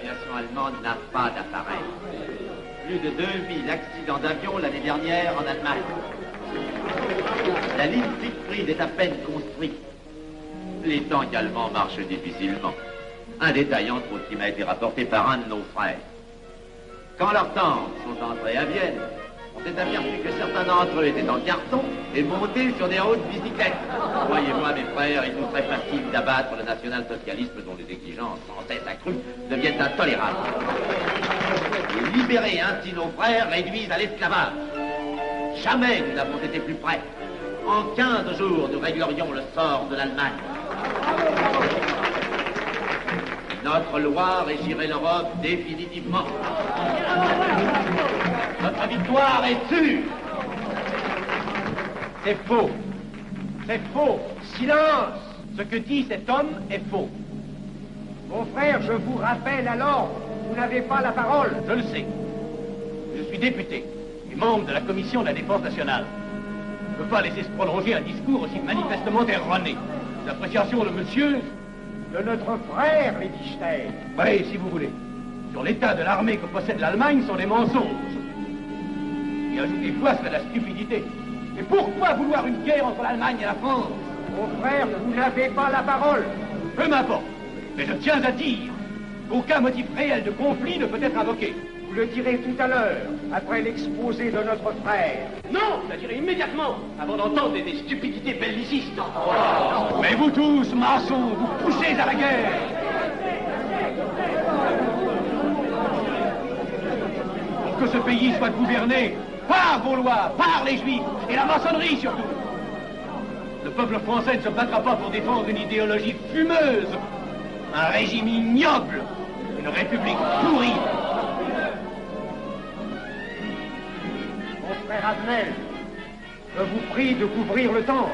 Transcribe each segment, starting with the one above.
l'aviation allemande n'a pas d'appareil. Plus de 2000 accidents d'avion l'année dernière en Allemagne. La ligne Siegfried est à peine construite. Les tanks allemands marchent difficilement. Un détail entre autres qui m'a été rapporté par un de nos frères. Quand leurs tanks sont entrés à Vienne, on s'est aperçu que certains d'entre eux étaient en carton et montés sur des hautes bicyclettes. Voyez-moi, mes frères, il nous serait facile d'abattre le national-socialisme dont les exigences sans cesse accrues deviennent intolérables. Et libérer ainsi nos frères réduits à l'esclavage. Jamais nous n'avons été plus près. En 15 jours, nous réglerions le sort de l'Allemagne. Notre loi régirait l'Europe définitivement. Notre victoire est sûre. C'est faux. C'est faux. Silence. Ce que dit cet homme est faux. Mon frère, je vous rappelle alors, vous n'avez pas la parole. Je le sais. Je suis député et membre de la commission de la défense nationale. Je ne peux pas laisser se prolonger un discours aussi manifestement erroné. L'appréciation de monsieur... De notre frère, Liechtenstein. Oui, si vous voulez. Sur l'état de l'armée que possède l'Allemagne sont des mensonges. Et ajouter foi serait de la stupidité. Et pourquoi vouloir une guerre entre l'Allemagne et la France? Mon frère, vous n'avez pas la parole. Peu m'importe. Mais je tiens à dire qu'aucun motif réel de conflit ne peut être invoqué. Vous le direz tout à l'heure, après l'exposé de notre frère. Non, je le dirai immédiatement, avant d'entendre des stupidités bellicistes. Mais vous tous, maçons, vous poussez à la guerre. Pour que ce pays soit gouverné par vos lois, par les Juifs et la maçonnerie surtout. Le peuple français ne se battra pas pour défendre une idéologie fumeuse, un régime ignoble, une république pourrie. Mon frère Admel, je vous prie de couvrir le temple.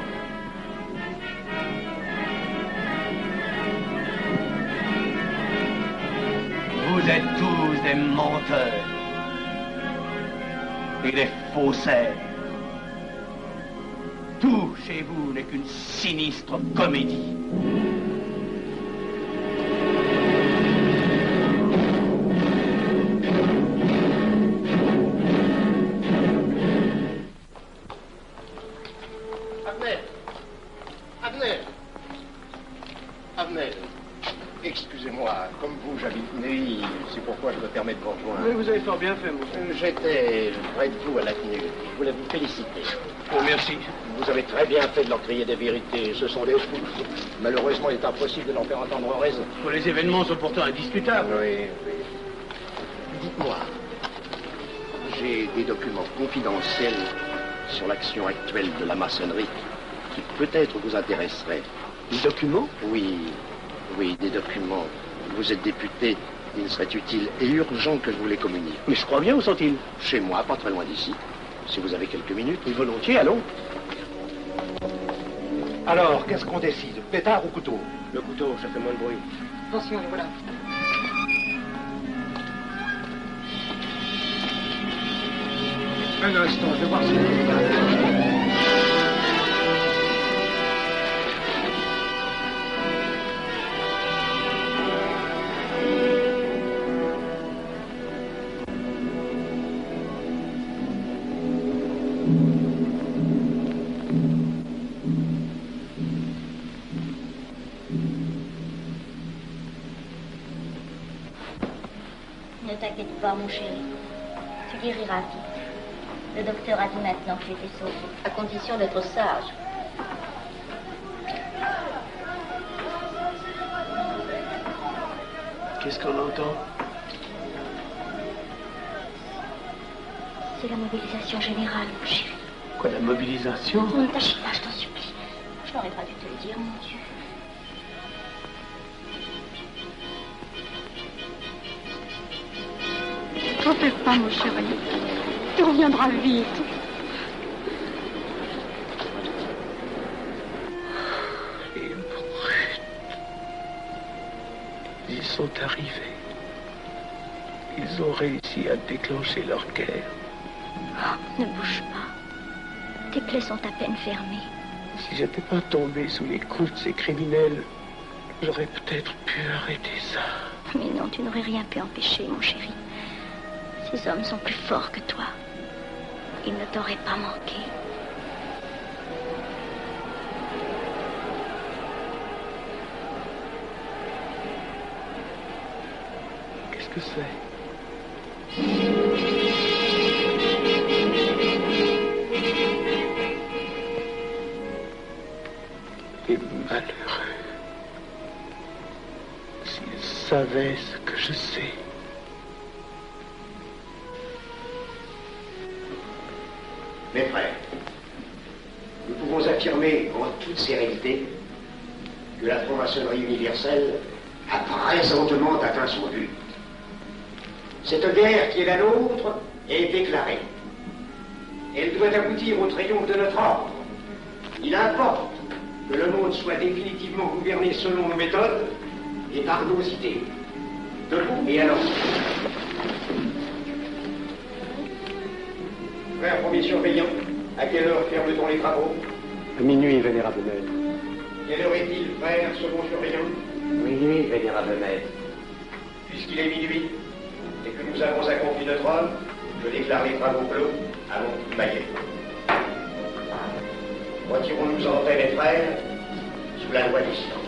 Vous êtes tous des menteurs et des faussaires. Tout chez vous n'est qu'une sinistre comédie. Abner, excusez-moi, comme vous, j'habite Neuilly, c'est pourquoi je me permets de vous rejoindre. Mais vous avez fort bien fait, monsieur. J'étais près de vous à l'avenue. Je voulais vous féliciter. Oh, merci. Vous avez très bien fait de leur crier des vérités. Ce sont des fous. Malheureusement, il est impossible de leur faire entendre raison. Les événements sont pourtant indiscutables. Oui, oui. Dites-moi, j'ai des documents confidentiels sur l'action actuelle de la maçonnerie qui peut-être vous intéresseraient. Des documents? Oui, oui, des documents. Vous êtes député, il serait utile et urgent que je vous les communique. Mais je crois bien, où sont-ils? Chez moi, pas très loin d'ici. Si vous avez quelques minutes. Oui, volontiers, allons. Alors, qu'est-ce qu'on décide? Pétard ou couteau? Le couteau, ça fait moins de bruit. Attention, voilà. Un instant, je vais voir si... Ne t'inquiète pas, mon chéri. Tu guériras vite. Le docteur a dit maintenant que tu étais sauvé, à condition d'être sage. Qu'est-ce qu'on entend? C'est la mobilisation générale, mon chéri. Quoi, la mobilisation? Ne t'agite pas, je t'en supplie. Je n'aurais pas dû te le dire, mon Dieu. T'en fais pas, mon chéri. Tu reviendras vite. Les brutes. Ils sont arrivés. Ils ont réussi à déclencher leur guerre. Oh, ne bouge pas. Tes plaies sont à peine fermées. Si j'étais pas tombé sous les coups de ces criminels, j'aurais peut-être pu arrêter ça. Mais non, tu n'aurais rien pu empêcher, mon chéri. Ces hommes sont plus forts que toi. Ils ne t'auraient pas manqué. Qu'est-ce que c'est? Les malheureux. S'ils savaient ce que je sais. Mes frères, nous pouvons affirmer en toute sérénité que la franc-maçonnerie universelle a présentement atteint son but. Cette guerre qui est la nôtre est déclarée. Elle doit aboutir au triomphe de notre ordre. Il importe que le monde soit définitivement gouverné selon nos méthodes et par nos idées. Debout et alors. Frère premier surveillant, à quelle heure ferme-t-on les travaux? À minuit, vénérable maître. Quelle heure est-il, frère second surveillant? Minuit, vénérable maître. Puisqu'il est minuit et que nous avons accompli notre œuvre, je déclare les travaux clos à mon coup de maillet. Retirons-nous en paix, mes frères, sous la loi du silence.